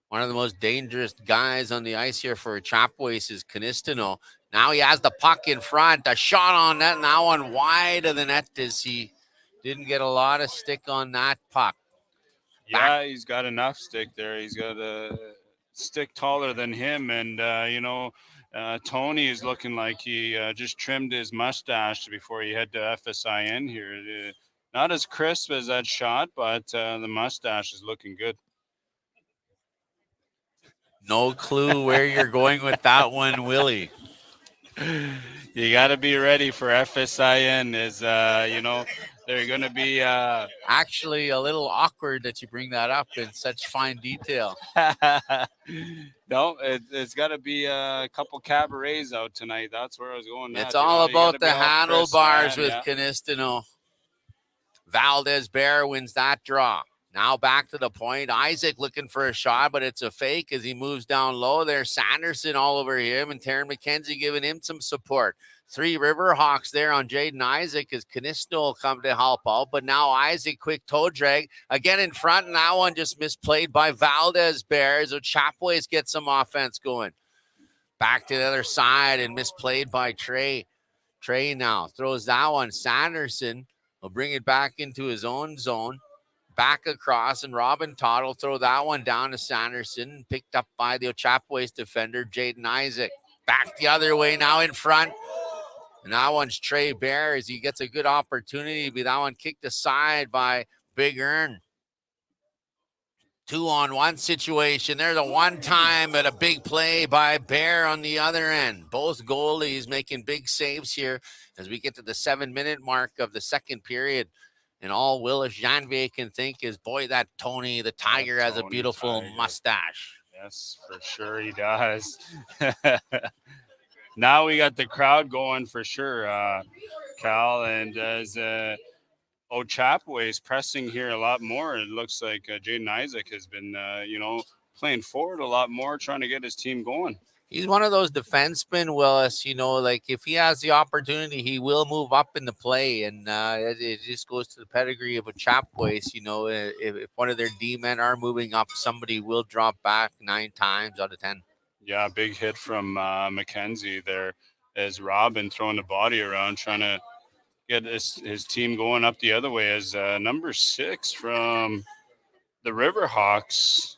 One of the most dangerous guys on the ice here for Ochapowace is Canistano. Now he has the puck in front. A shot on net, and that one wide of the net as he didn't get a lot of stick on that puck. Yeah, he's got enough stick there. He's got a stick taller than him, and, Tony is looking like he just trimmed his mustache before he head to FSIN here. Not as crisp as that shot, but the mustache is looking good. No clue where you're going with that one, Willie. You got to be ready for FSIN as, they're going to be... Actually, a little awkward that you bring that up in such fine detail. No, it's got to be a couple cabarets out tonight. That's where I was going. It's all about the handlebars with Canistano. Valdez Bear wins that draw. Now back to the point. Isaac looking for a shot, but it's a fake as he moves down low. There's Sanderson all over him, and Taryn McKenzie giving him some support. 3 Riverhawks there on Jaden Isaac as Canistano will come to help out. But now Isaac, quick toe drag. Again in front, and that one just misplayed by Valdez Bears. Ochapowace gets some offense going. Back to the other side and misplayed by Trey. Trey now throws that one. Sanderson will bring it back into his own zone. back across, and Robin Todd will throw that one down to Sanderson, picked up by the Ochapowace defender, Jaden Isaac. Back the other way now in front. And that one's Trey Bear as he gets a good opportunity. But that one kicked aside by Big Earn. 2-on-1 situation. There's a one-time, but a big play by Bear on the other end. Both goalies making big saves here as we get to the 7-minute mark of the second period. And all Willis Janvier can think is, boy, that Tony the Tiger has a beautiful mustache. Yes, for sure he does. Now we got the crowd going for sure, Cal. And as Ochapowace pressing here a lot more, it looks like Jaden Isaac has been, playing forward a lot more, trying to get his team going. He's one of those defensemen, Willis, like if he has the opportunity, he will move up in the play. And it just goes to the pedigree of Ochapowace. If one of their D-men are moving up, somebody will drop back 9 times out of 10. Yeah, big hit from McKenzie there as Robin throwing the body around, trying to get his team going up the other way as number 6 from the Riverhawks.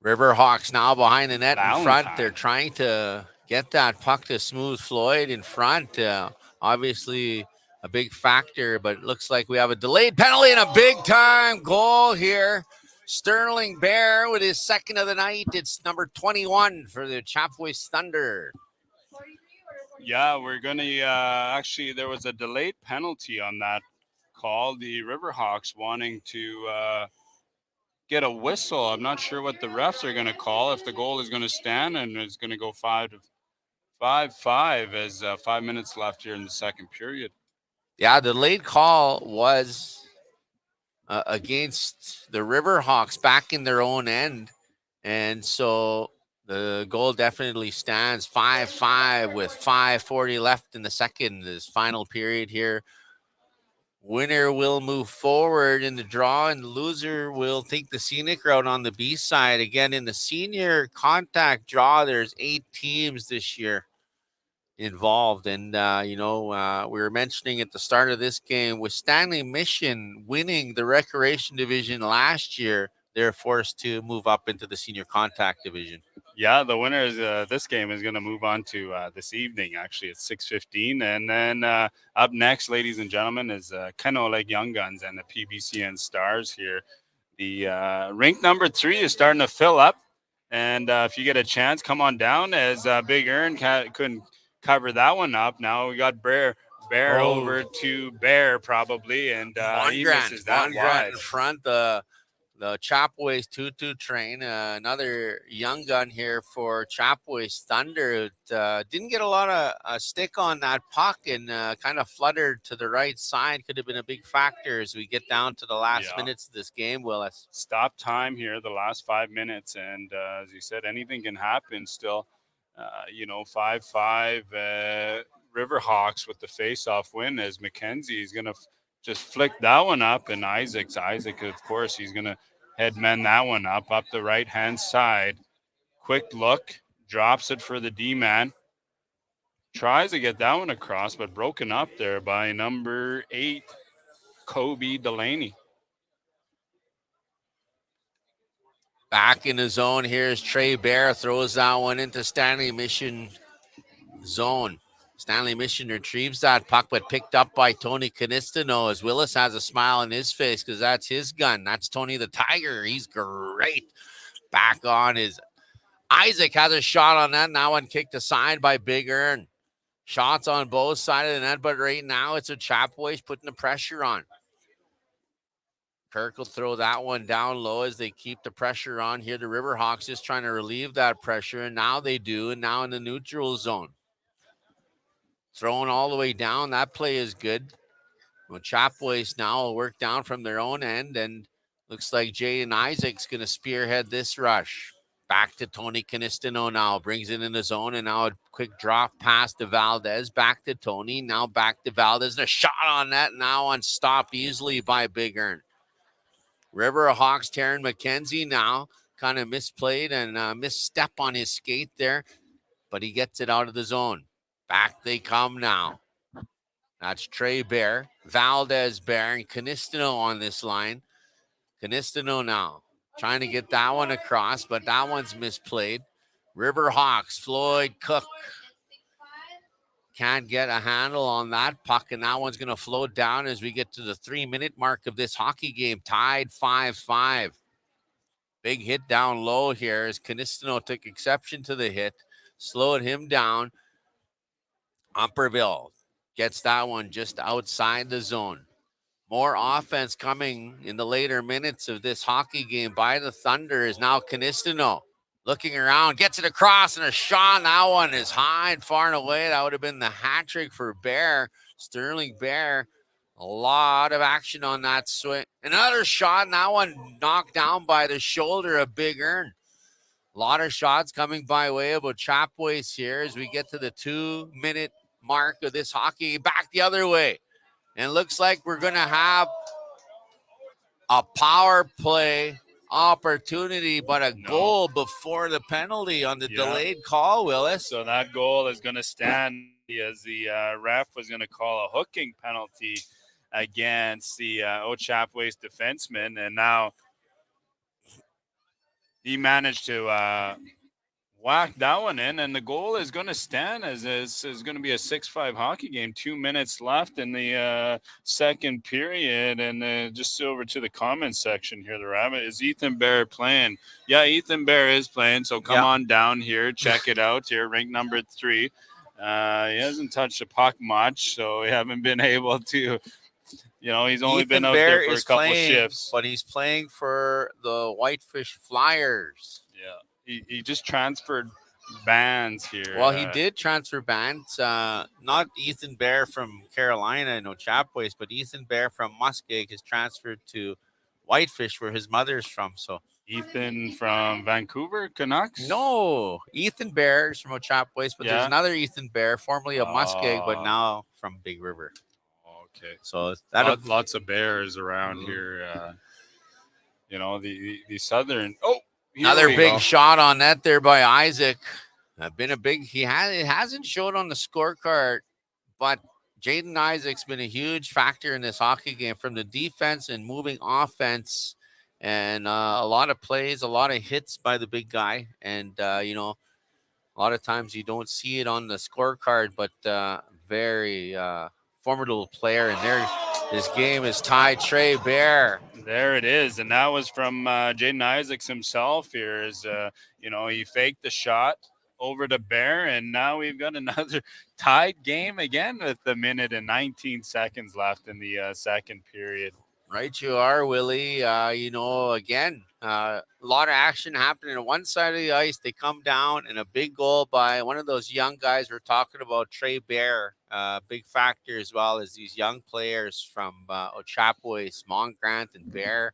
Riverhawks now behind the net in front. Valentine. They're trying to get that puck to Smooth Floyd in front. Obviously a big factor, but it looks like we have a delayed penalty and a big-time goal here. Sterling Bear with his second of the night. It's number 21 for the Ochapowace Thunder. Yeah, we're going to actually, there was a delayed penalty on that call. The Riverhawks wanting to get a whistle. I'm not sure what the refs are going to call, if the goal is going to stand, and it's going to go 5-5 as 5 minutes left here in the second period. Yeah, the late call was against the Riverhawks back in their own end. And so the goal definitely stands 5-5 with 5:40 left in the second, this final period here. Winner will move forward in the draw, and the loser will take the scenic route on the B side. Again, in the senior contact draw, there's 8 teams this year involved. And, we were mentioning at the start of this game, with Stanley Mission winning the recreation division last year, they're forced to move up into the senior contact division. Yeah, the winner is this game is going to move on to this evening, actually, at 6:15. And then up next, ladies and gentlemen, is Keno Lake Young Guns and the PBCN Stars here. The rink number 3 is starting to fill up. And if you get a chance, come on down, as Big Earn couldn't cover that one up. Now we got Bear over to Bear probably, and he misses that wide. In front, the Ochapowace 2-2 train, another young gun here for Ochapowace Thunder. Didn't get a lot of stick on that puck and kind of fluttered to the right side. Could have been a big factor as we get down to the last minutes of this game, Willis. Stop time here, the last 5 minutes, and as you said, anything can happen still. 5-5 Riverhawks with the face-off win, as McKenzie is going to just flick that one up, and Isaac, of course, he's going to headman that one up the right-hand side. Quick look, drops it for the D-man. Tries to get that one across, but broken up there by number 8, Kobe Delaney. Back in the zone, here's Trey Bear, throws that one into Stanley Mission zone. Stanley Mission retrieves that puck, but picked up by Tony Canistano, as Willis has a smile on his face because that's his gun. That's Tony the Tiger. He's great. Back on is Isaac, has a shot on that. Now one kicked aside by Big Earn. Shots on both sides of the net, but right now it's Ochapowace putting the pressure on. Kirk will throw that one down low as they keep the pressure on here. The Riverhawks just trying to relieve that pressure, and now they do, and now in the neutral zone. Throwing all the way down. That play is good. Ochapowace now will work down from their own end, and looks like Jay and Isaac's going to spearhead this rush. Back to Tony Canistano now. Brings it in the zone, and now a quick drop pass to Valdez. Back to Tony. Now back to Valdez. And a shot on that. Now unstopped easily by Big Earn. Riverhawks, Taryn McKenzie now kind of misplayed and misstep on his skate there, but he gets it out of the zone. Back they come now. That's Trey Bear, Valdez Bear, and Canistino on this line. Canistino now trying to get that one across, but that one's misplayed. Riverhawks, Floyd Cook can't get a handle on that puck, and that one's going to float down as we get to the 3-minute mark of this hockey game, tied 5-5. Big hit down low here as Canistino took exception to the hit, slowed him down. Umperville gets that one just outside the zone. More offense coming in the later minutes of this hockey game by the Thunder is now Canistino. Looking around, gets it across, and a shot. That one is high and far and away. That would have been the hat trick for Bear, Sterling Bear. A lot of action on that swing. Another shot, and that one knocked down by the shoulder of Big Earn. A lot of shots coming by way of Ochapowace here as we get to the 2-minute mark of this hockey. Back the other way. And looks like we're going to have a power play opportunity, but a goal before the penalty on the delayed call, Willis. So that goal is going to stand as the ref was going to call a hooking penalty against the Ochapowace defenseman, and now he managed to whack that one in, and the goal is going to stand as is going to be a 6-5 hockey game. 2 minutes left in the second period, and just over to the comments section here, the Rabbit, is Ethan Bear playing? Yeah, Ethan Bear is playing, so come on down here, check it out here, rank number 3. He hasn't touched the puck much, so we haven't been able to, he's only Ethan been out Bear there for a couple shifts. But he's playing for the Whitefish Flyers. Yeah. He just transferred bands here. Well, he did transfer bands. Not Ethan Bear from Carolina and Ochapowace, but Ethan Bear from Muskeg has transferred to Whitefish, where his mother's from. So Ethan from Vancouver Canucks? No, Ethan Bear is from Ochapowace, but there's another Ethan Bear, formerly of Muskeg, but now from Big River. Okay. So lots of bears around here. The southern. Oh. Another big shot on net there by Isaac. It hasn't showed on the scorecard, but Jaden Isaac's been a huge factor in this hockey game from the defense and moving offense, and a lot of plays, a lot of hits by the big guy. And, a lot of times you don't see it on the scorecard, but very formidable player. And there, this game is tied. Trey Bear. There it is, and that was from Jaden Isaacs himself here. He faked the shot over to Bear, and now we've got another tied game again with a minute and 19 seconds left in the second period. Right you are, Willie. Again, a lot of action happening on one side of the ice. They come down, and a big goal by one of those young guys we're talking about, Trey Bear. Big factor as well as these young players from Ochapowace, Grant, and Bear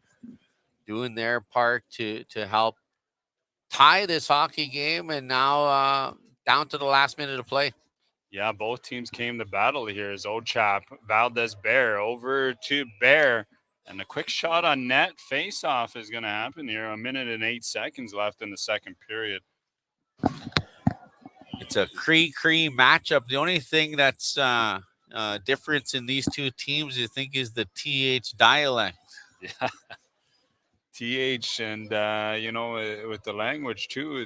doing their part to help tie this hockey game, and now down to the last minute of play. Yeah, both teams came to battle here as Ochap, Valdez Bear over to Bear. And a quick shot on net face-off is going to happen here. 1 minute and 8 seconds left in the second period. It's a Cree matchup. The only thing that's difference in these two teams, I think, is the TH dialect. Yeah. TH and, with the language, too,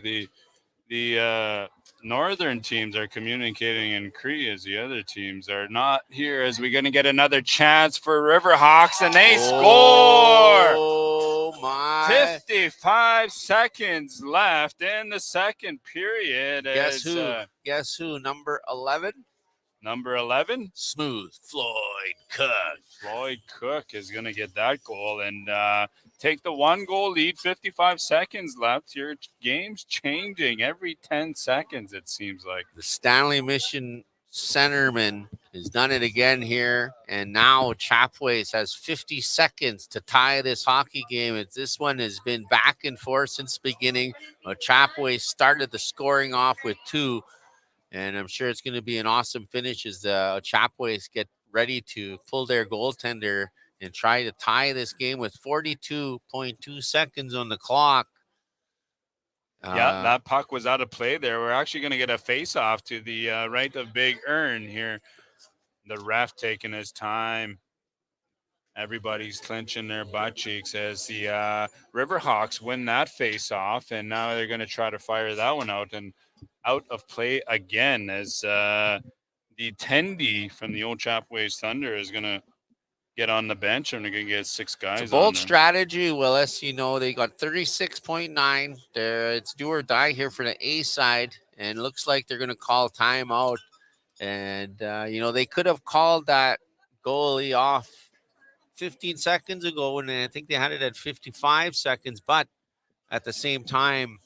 the northern teams are communicating in Cree as the other teams are not here, as we're going to get another chance for Riverhawks, and they score! Oh, my. 55 seconds left in the second period. Guess who? Number 11? Number 11? Smooth. Floyd Cook. Floyd Cook is going to get that goal and take the 1-goal lead. 55 seconds left. Your game's changing every 10 seconds, it seems like. The Stanley Mission centerman has done it again here, and now Ochapowace has 50 seconds to tie this hockey game. This one has been back and forth since the beginning. Ochapowace started the scoring off with 2, and I'm sure it's going to be an awesome finish as the Ochapowace get ready to pull their goaltender and try to tie this game with 42.2 seconds on the clock. Yeah, that puck was out of play there. We're actually going to get a face-off to the right of Big Earn here. The ref taking his time. Everybody's clenching their butt cheeks as the Riverhawks win that face-off, and now they're going to try to fire that one out and out of play again as the attendee from the Ochapowace Thunder is going to get on the bench, and they're going to get 6 guys It's a bold on there. strategy, Willis. You know, they got 36.9. It's do or die here for the A side, and looks like they're going to call timeout. And, you know, they could have called that goalie off 15 seconds ago, and I think they had it at 55 seconds. But at the same time,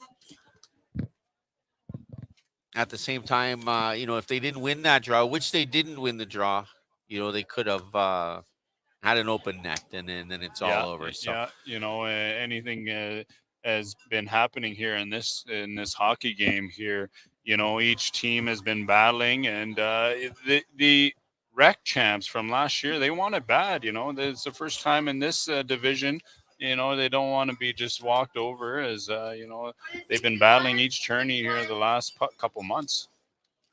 you know, if they didn't win that draw, which they didn't win the draw, you know, they could have had an open net, and then it's all over. So yeah, you know, anything has been happening here in this hockey game here. You know, each team has been battling, and the rec champs from last year, they want it bad. You know, it's the first time in this division. You know, they don't want to be just walked over, as you know, they've been battling each tourney here the last couple months.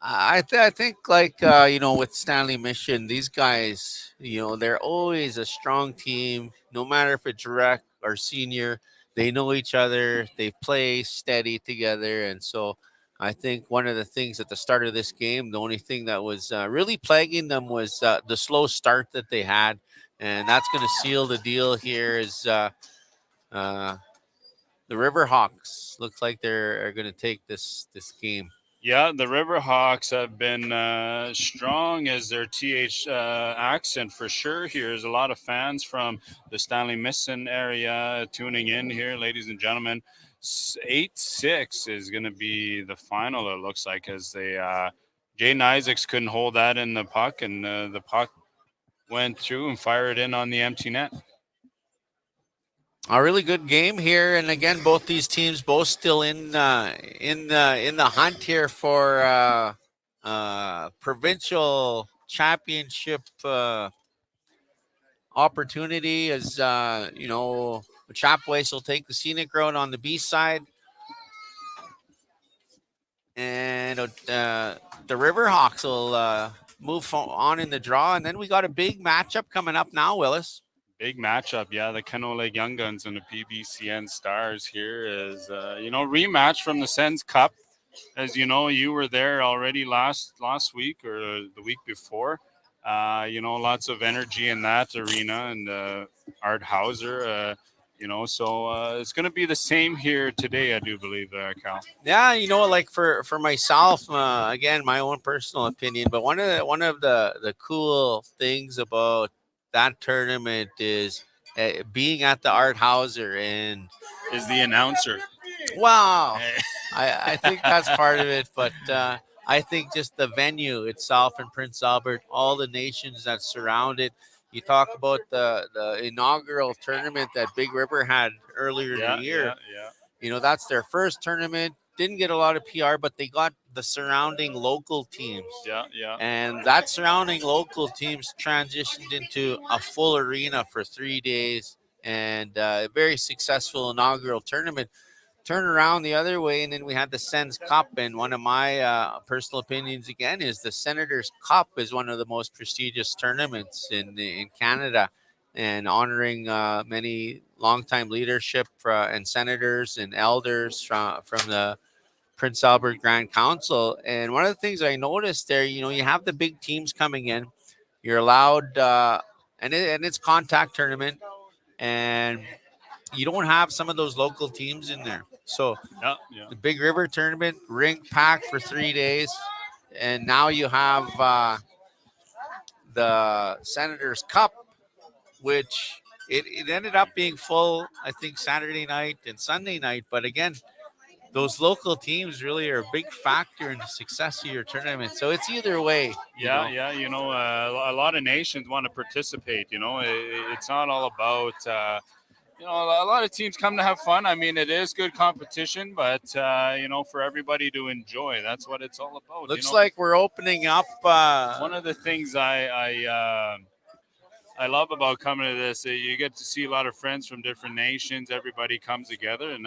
I think like you know, with Stanley Mission, these guys, you know, they're always a strong team, no matter if it's rec or senior. They know each other. They play steady together, and so I think one of the things at the start of this game, the only thing that was really plaguing them was the slow start that they had, and that's going to seal the deal here. Is the Riverhawks looks like they're going to take this game. Yeah, the Riverhawks have been strong as their TH accent for sure. Here, there's a lot of fans from the Stanley Mission area tuning in here, ladies and gentlemen. 8-6 is going to be the final, it looks like, as they Jaden Isaacs couldn't hold that in the puck, and the puck went through and fired in on the empty net. A really good game here, and again, both these teams both still in the hunt here for provincial championship opportunity. As you know, Ochapowace will take the scenic road on the B side, and the Riverhawks will move on in the draw, and then we got a big matchup coming up now, Willis. Big matchup, yeah. The Keno Lake Young Guns and the PBCN Stars here is, you know, rematch from the Sens Cup. As you know, you were there already last week or the week before. You know, lots of energy in that arena, and Art Hauser, you know, so it's going to be the same here today, I do believe, Cal. Yeah, you know, like for myself, again, my own personal opinion, but one of the cool things about that tournament is being at the Art Hauser and is the announcer. Wow, I think that's part of it, but I think just the venue itself in Prince Albert, all the nations that surround it. You talk about the inaugural tournament that Big River had earlier in the year. Yeah. You know, that's their first tournament. Didn't get a lot of PR, but they got the surrounding local teams. Yeah. And that surrounding local teams transitioned into a full arena for 3 days, and a very successful inaugural tournament. Turn around the other way, and then we had the Sens Cup. And one of my personal opinions again is the Senators Cup is one of the most prestigious tournaments in Canada, and honoring many longtime leadership and senators and elders from the Prince Albert Grand Council. And one of the things I noticed there, you know, you have the big teams coming in. You're allowed, and it's contact tournament, and you don't have some of those local teams in there. So the Big River tournament, rink packed for 3 days, and now you have the Senators Cup, which it ended up being full, I think, Saturday night and Sunday night. But again, those local teams really are a big factor in the success of your tournament. So it's either way. Yeah. You know, a lot of nations want to participate. You know, it's not all about, you know, a lot of teams come to have fun. I mean, it is good competition, but, you know, for everybody to enjoy, that's what it's all about. Looks like we're opening up. One of the things I I love about coming to this. You get to see a lot of friends from different nations. Everybody comes together, and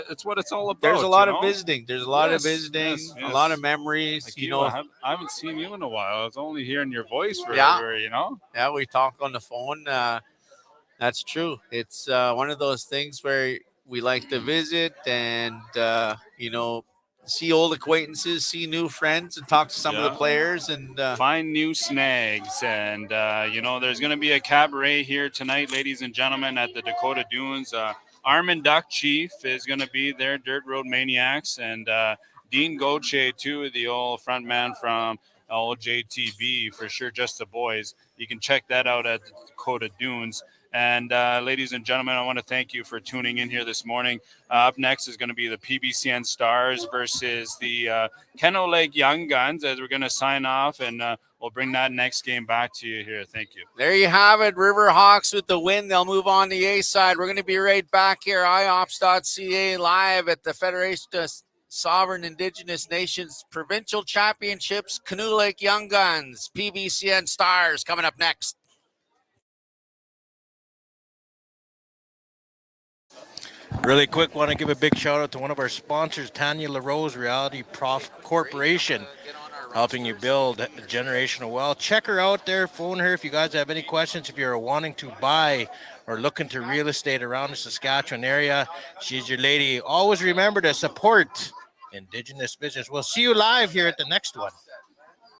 it's what it's all about. There's a lot you of know? visiting. There's a lot of Yes, visiting, yes, a lot yes. of memories. Like You know, I haven't seen you in a while. I was only hearing your voice Yeah. forever, you know? yeah, we talk on the phone. That's true. It's one of those things where we like to visit and you know, see old acquaintances, see new friends, and talk to some of the Yeah. players. And Find new snags. And, you know, there's going to be a cabaret here tonight, ladies and gentlemen, at the Dakota Dunes. Armin Duck Chief is going to be there, Dirt Road Maniacs, and Dean Goche, too, the old front man from old JTB, for sure, Just the Boys. You can check that out at the Dakota Dunes. And ladies and gentlemen, I want to thank you for tuning in here this morning. Up next is going to be the PBCN Stars versus the Kennel Lake Young Guns, as we're going to sign off, and we'll bring that next game back to you here. Thank you. there you have it. Riverhawks with the win. They'll move on the A side. We're going to be right back here, iops.ca, live at the Federation of Sovereign Indigenous Nations Provincial Championships. Canoe Lake Young Guns, PBCN Stars coming up next. Really quick, want to give a big shout out to one of our sponsors, Tanya LaRose Reality Prof Corporation, helping you build generational wealth. Check her out there, phone her if you guys have any questions. If you're wanting to buy or looking to real estate around the Saskatchewan area, she's your lady. Always remember to support Indigenous business. We'll see you live here at the next one.